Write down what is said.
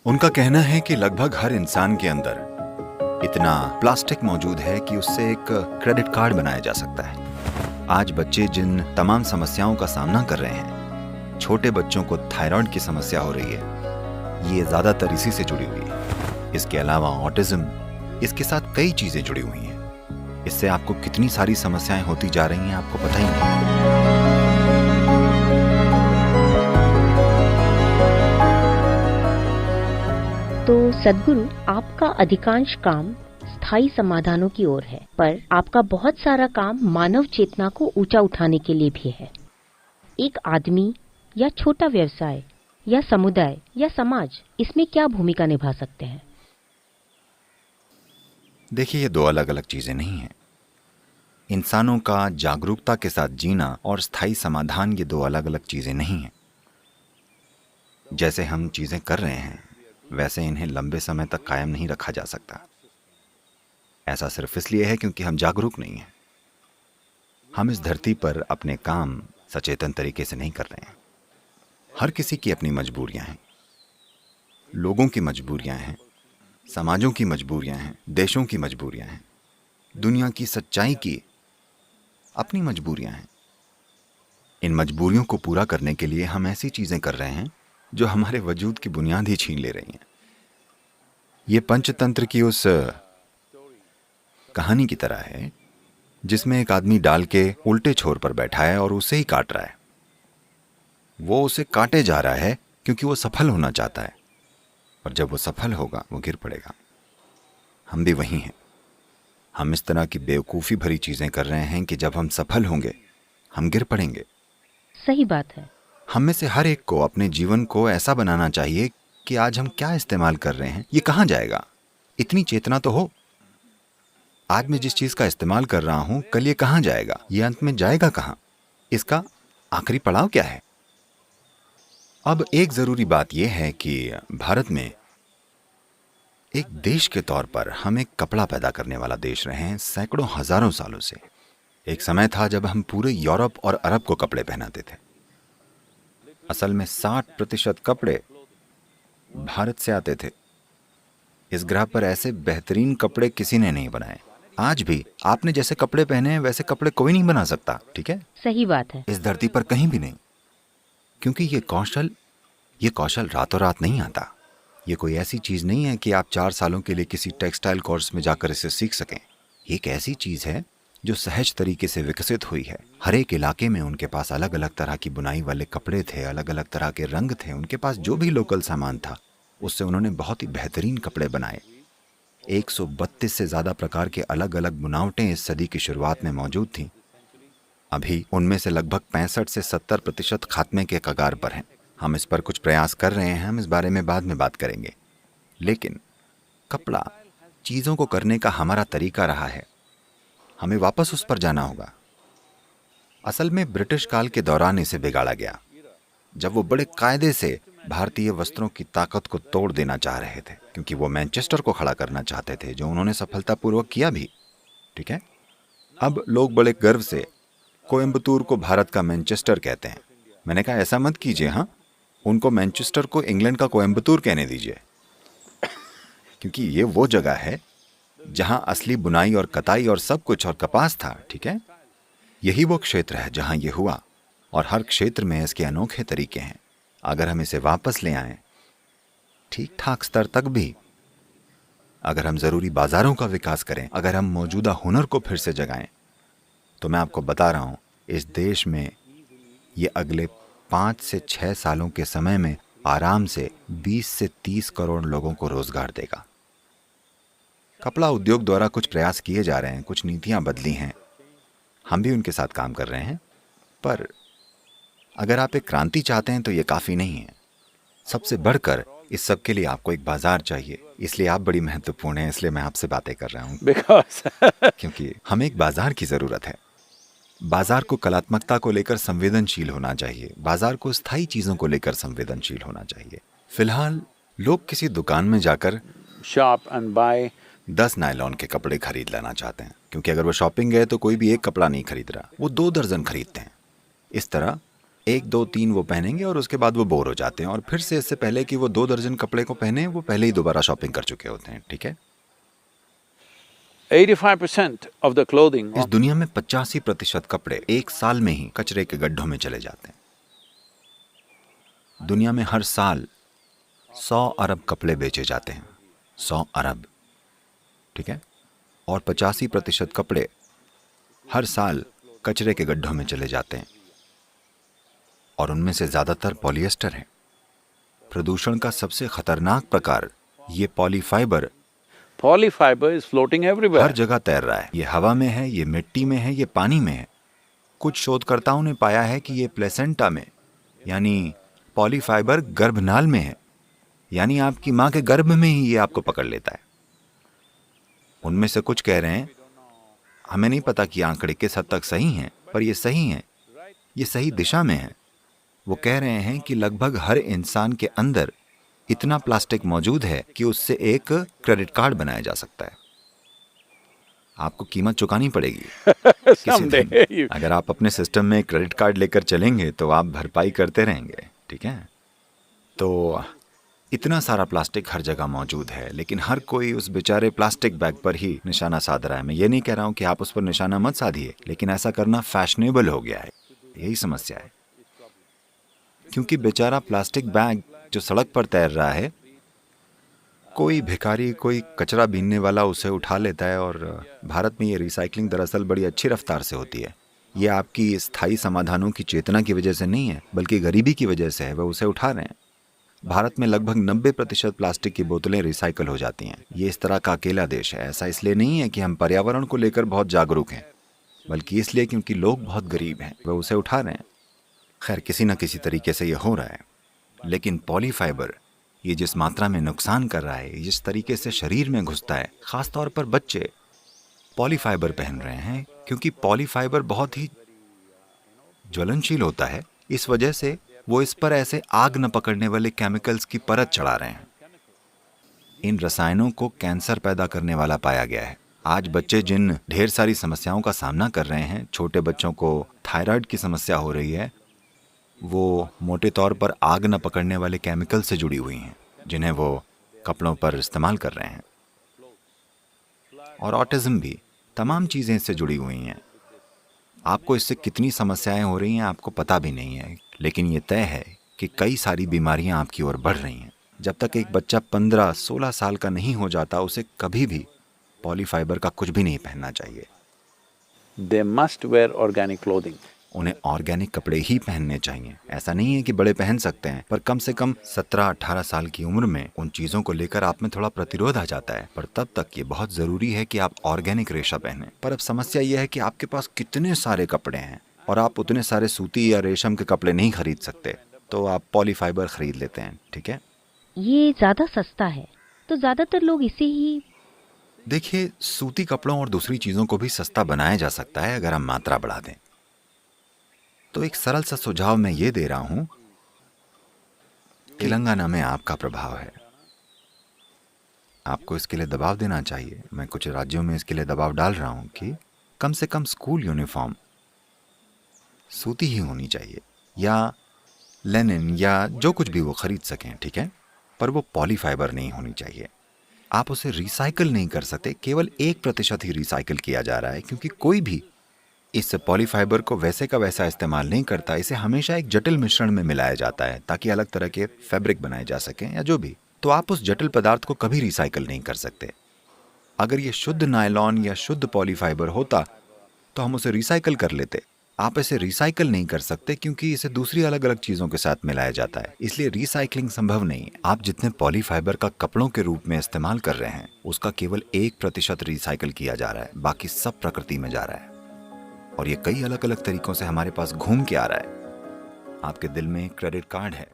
उनका कहना है कि लगभग हर इंसान के अंदर इतना प्लास्टिक मौजूद है कि उससे एक क्रेडिट कार्ड बनाया जा सकता है। आज बच्चे जिन तमाम समस्याओं का सामना कर रहे हैं, छोटे बच्चों को थायराइड की समस्या हो रही है, ये ज्यादातर इसी से जुड़ी हुई है। इसके अलावा ऑटिज्म, इसके साथ कई चीजें जुड़ी हुई हैं। इससे आपको कितनी सारी समस्याएं होती जा रही हैं, आपको पता ही नहीं। तो सद्गुरु, आपका अधिकांश काम स्थायी समाधानों की ओर है, पर आपका बहुत सारा काम मानव चेतना को ऊंचा उठाने के लिए भी है। एक आदमी या छोटा व्यवसाय या समुदाय या समाज इसमें क्या भूमिका निभा सकते हैं? देखिए, ये दो अलग अलग चीजें नहीं हैं। इंसानों का जागरूकता के साथ जीना और स्थायी समाधान, ये दो अलग अलग चीजें नहीं हैं। जैसे हम चीजें कर रहे हैं, वैसे इन्हें लंबे समय तक कायम नहीं रखा जा सकता। ऐसा सिर्फ इसलिए है क्योंकि हम जागरूक नहीं हैं। हम इस धरती पर अपने काम सचेतन तरीके से नहीं कर रहे हैं। हर किसी की अपनी मजबूरियां हैं, लोगों की मजबूरियां हैं, समाजों की मजबूरियां हैं, देशों की मजबूरियां हैं, दुनिया की सच्चाई की अपनी मजबूरियां हैं। इन मजबूरियों को पूरा करने के लिए हम ऐसी चीजें कर रहे हैं जो हमारे वजूद की बुनियाद ही छीन ले रही हैं। ये पंचतंत्र की उस कहानी की तरह है जिसमें एक आदमी डाल के उल्टे छोर पर बैठा है और उसे ही काट रहा है। वो उसे काटे जा रहा है क्योंकि वो सफल होना चाहता है, और जब वो सफल होगा वो गिर पड़ेगा। हम भी वही हैं। हम इस तरह की बेवकूफ़ी भरी चीजें कर रहे हैं कि जब हम सफल होंगे हम गिर पड़ेंगे। सही बात है। हम में से हर एक को अपने जीवन को ऐसा बनाना चाहिए कि आज हम क्या इस्तेमाल कर रहे हैं, ये कहाँ जाएगा। इतनी चेतना तो हो। आज मैं जिस चीज का इस्तेमाल कर रहा हूं, कल ये कहाँ जाएगा, ये अंत में जाएगा कहाँ, इसका आखिरी पड़ाव क्या है। अब एक जरूरी बात यह है कि भारत में एक देश के तौर पर हम एक कपड़ा पैदा करने वाला देश रहे हैं सैकड़ों हजारों सालों से। एक समय था जब हम पूरे यूरोप और अरब को कपड़े पहनाते थे। असल में 60% कपड़े भारत से आते थे। इस ग्रह पर ऐसे बेहतरीन कपड़े किसी ने नहीं बनाए। आज भी आपने जैसे कपड़े पहने हैं वैसे कपड़े कोई नहीं बना सकता, ठीक है? सही बात है। इस धरती पर कहीं भी नहीं, क्योंकि ये कौशल रातों रात नहीं आता। ये कोई ऐसी चीज नहीं है कि आप 4 सालों के लिए किसी टेक्सटाइल कोर्स में जाकर इसे सीख सकें। ये एक ऐसी चीज है जो सहज तरीके से विकसित हुई है। हर एक इलाके में उनके पास अलग अलग तरह की बुनाई वाले कपड़े थे, अलग अलग तरह के रंग थे। उनके पास जो भी लोकल सामान था उससे उन्होंने बहुत ही बेहतरीन कपड़े बनाए। 132 से ज्यादा प्रकार के अलग अलग बुनावटें इस सदी की शुरुआत में मौजूद थीं। अभी उनमें से लगभग 65 से 70% खात्मे के कगार पर हैं। हम इस पर कुछ प्रयास कर रहे हैं, हम इस बारे में बाद में बात करेंगे। लेकिन कपड़ा चीजों को करने का हमारा तरीका रहा है, हमें वापस उस पर जाना होगा। असल में ब्रिटिश काल के दौरान इसे बिगाड़ा गया, जब वो बड़े कायदे से भारतीय वस्त्रों की ताकत को तोड़ देना चाह रहे थे, क्योंकि वो मैनचेस्टर को खड़ा करना चाहते थे, जो उन्होंने सफलतापूर्वक किया भी, ठीक है? अब लोग बड़े गर्व से कोयम्बतूर को भारत का मैनचेस्टर कहते हैं। मैंने कहा ऐसा मत कीजिए, हाँ, उनको मैनचेस्टर को इंग्लैंड का कोयम्बतूर कहने दीजिए, क्योंकि ये वो जगह है जहां असली बुनाई और कताई और सब कुछ और कपास था, ठीक है? यही वो क्षेत्र है जहां ये हुआ, और हर क्षेत्र में इसके अनोखे तरीके हैं। अगर हम इसे वापस ले आएं ठीक ठाक स्तर तक भी, अगर हम जरूरी बाजारों का विकास करें, अगर हम मौजूदा हुनर को फिर से जगाएं, तो मैं आपको बता रहा हूं, इस देश में ये अगले 5 से 6 सालों के समय में आराम से 20 से 30 करोड़ लोगों को रोजगार देगा। कपड़ा उद्योग द्वारा कुछ प्रयास किए जा रहे हैं, कुछ नीतियां बदली हैं, हम भी उनके साथ काम कर रहे हैं। पर अगर आप एक क्रांति चाहते हैं तो ये काफी नहीं है। सबसे बढ़कर इस सब के लिए आपको एक बाजार चाहिए। इसलिए आप बड़ी महत्वपूर्ण हैं, इसलिए मैं आपसे बातें कर रहा हूँ। क्योंकि हमें एक बाजार की जरूरत है। बाजार को कलात्मकता को लेकर संवेदनशील होना चाहिए, बाजार को स्थायी चीजों को लेकर संवेदनशील होना चाहिए। फिलहाल लोग किसी दुकान में जाकर शॉप एंड बाय 10 नायलॉन के कपड़े खरीद लेना चाहते हैं, क्योंकि अगर वो शॉपिंग गए तो कोई भी एक कपड़ा नहीं खरीद रहा, वो 2 दर्जन खरीदते हैं। इस तरह 1 2 3 वो पहनेंगे और उसके बाद वो बोर हो जाते हैं और फिर से इससे पहले कि वो 2 दर्जन कपड़े को पहने वो पहले ही दोबारा शॉपिंग कर चुके होते हैं, ठीक है। 85% of the clothing इस दुनिया में 85% कपड़े 1 साल में ही कचरे के गड्ढों में चले जाते हैं। दुनिया में हर साल 100 अरब कपड़े बेचे जाते हैं, 100 अरब, ठीक है। और 85% कपड़े हर साल कचरे के गड्ढों में चले जाते हैं और उनमें से ज्यादातर पॉलिएस्टर है। प्रदूषण का सबसे खतरनाक प्रकार ये पॉलीफाइबर polyfiber is floating everywhere. हर जगह तैर रहा है। ये हवा में है, ये मिट्टी में है, ये पानी में है। कुछ शोधकर्ताओं ने पाया है कि ये प्लेसेंटा में यानी पॉलीफाइबर गर्भनाल में है, यानी आपकी माँ के गर्भ में ही ये आपको पकड़ लेता है। उनमें से कुछ कह रहे हैं, हमें नहीं पता कि आंकड़े किस हद तक सही हैं, पर ये सही हैं, ये सही दिशा में है। वो कह रहे हैं कि लगभग हर इंसान के अंदर इतना प्लास्टिक मौजूद है कि उससे एक क्रेडिट कार्ड बनाया जा सकता है। आपको कीमत चुकानी पड़ेगी किसी Someday दिन। you- अगर आप अपने सिस्टम में क्रेडिट कार्ड लेकर चलेंगे तो आप भरपाई करते रहेंगे, ठीक है। तो इतना सारा प्लास्टिक हर जगह मौजूद है, लेकिन हर कोई उस बेचारे प्लास्टिक बैग पर ही निशाना साध रहा है। मैं ये नहीं कह रहा हूं कि आप उस पर निशाना मत साधिए, लेकिन ऐसा करना फैशनेबल हो गया है। यही समस्या है, क्योंकि बेचारा प्लास्टिक बैग जो सड़क पर तैर रहा है, कोई भिखारी, कोई कचरा बीनने वाला उसे उठा लेता है। और भारत में ये रिसाइकलिंग दरअसल बड़ी अच्छी रफ्तार से होती है। ये आपकी स्थायी समाधानों की चेतना की वजह से नहीं है, बल्कि गरीबी की वजह से है। वह उसे उठा रहे हैं। भारत में लगभग 90% प्लास्टिक की बोतलें रिसाइकल हो जाती हैं। ये इस तरह का अकेला देश है। ऐसा इसलिए नहीं है कि हम पर्यावरण को लेकर बहुत जागरूक हैं, बल्कि इसलिए क्योंकि लोग बहुत गरीब हैं, वह उसे उठा रहे हैं। खैर, किसी न किसी तरीके से ये हो रहा है। लेकिन पॉलीफाइबर ये जिस मात्रा में नुकसान कर रहा है, जिस तरीके से शरीर में घुसता है, खास तौर पर बच्चे पॉलीफाइबर पहन रहे हैं क्योंकि पॉलीफाइबर बहुत ही ज्वलनशील होता है। इस वजह से वो इस पर ऐसे आग न पकड़ने वाले केमिकल्स की परत चढ़ा रहे हैं। इन रसायनों को कैंसर पैदा करने वाला पाया गया है। आज बच्चे जिन ढेर सारी समस्याओं का सामना कर रहे हैं, छोटे बच्चों को थायराइड की समस्या हो रही है, वो मोटे तौर पर आग न पकड़ने वाले केमिकल से जुड़ी हुई हैं, जिन्हें वो कपड़ों पर इस्तेमाल कर रहे हैं। और ऑटिज्म भी, तमाम चीज़ें इससे जुड़ी हुई हैं। आपको इससे कितनी समस्याएं हो रही हैं आपको पता भी नहीं है, लेकिन ये तय है कि कई सारी बीमारियां आपकी ओर बढ़ रही हैं। जब तक एक बच्चा 15-16 साल का नहीं हो जाता, उसे कभी भी पॉलीफाइबर का कुछ भी नहीं पहनना चाहिए। They must wear organic clothing. उन्हें ऑर्गेनिक कपड़े ही पहनने चाहिए। ऐसा नहीं है कि बड़े पहन सकते हैं, पर कम से कम 17-18 साल की उम्र में उन चीज़ों को लेकर आप में थोड़ा प्रतिरोध आ जाता है। पर तब तक ये बहुत ज़रूरी है कि आप ऑर्गेनिक रेशा पहनें। पर अब समस्या यह है कि आपके पास कितने सारे कपड़े हैं और आप उतने सारे सूती या रेशम के कपड़े नहीं खरीद सकते, तो आप पॉलीफाइबर खरीद लेते हैं, ठीक है। ये ज्यादा सस्ता है, तो ज्यादातर लोग इसे ही। देखिए, सूती कपड़ों और दूसरी चीज़ों को भी सस्ता बनाया जा सकता है अगर हम मात्रा बढ़ा दें। तो एक सरल सा सुझाव मैं ये दे रहा हूं, तेलंगाना में आपका प्रभाव है, आपको इसके लिए दबाव देना चाहिए। मैं कुछ राज्यों में इसके लिए दबाव डाल रहा हूं कि कम से कम स्कूल यूनिफॉर्म सूती ही होनी चाहिए, या लेनिन, या जो कुछ भी वो खरीद सकें, ठीक है, पर वो पॉलीफाइबर नहीं होनी चाहिए। आप उसे रिसाइकल नहीं कर सकते। केवल 1% ही रिसाइकल किया जा रहा है, क्योंकि कोई भी इस पॉलीफाइबर को वैसे का वैसा इस्तेमाल नहीं करता। इसे हमेशा एक जटिल मिश्रण में मिलाया जाता है ताकि अलग तरह के फैब्रिक बनाए जा सकें या जो भी। तो आप उस जटिल पदार्थ को कभी रिसाइकल नहीं कर सकते। अगर ये शुद्ध नायलॉन या शुद्ध पॉलीफाइबर होता तो हम उसे रिसाइकल कर लेते। आप इसे रिसाइकल नहीं कर सकते क्योंकि इसे दूसरी अलग अलग चीज़ों के साथ मिलाया जाता है, इसलिए रिसाइकलिंग संभव नहीं है। आप जितने पॉलीफाइबर का कपड़ों के रूप में इस्तेमाल कर रहे हैं, उसका केवल 1% रिसाइकल किया जा रहा है, बाकी सब प्रकृति में जा रहा है। और ये कई अलग अलग तरीकों से हमारे पास घूम के आ रहा है। आपके दिल में क्रेडिट कार्ड है।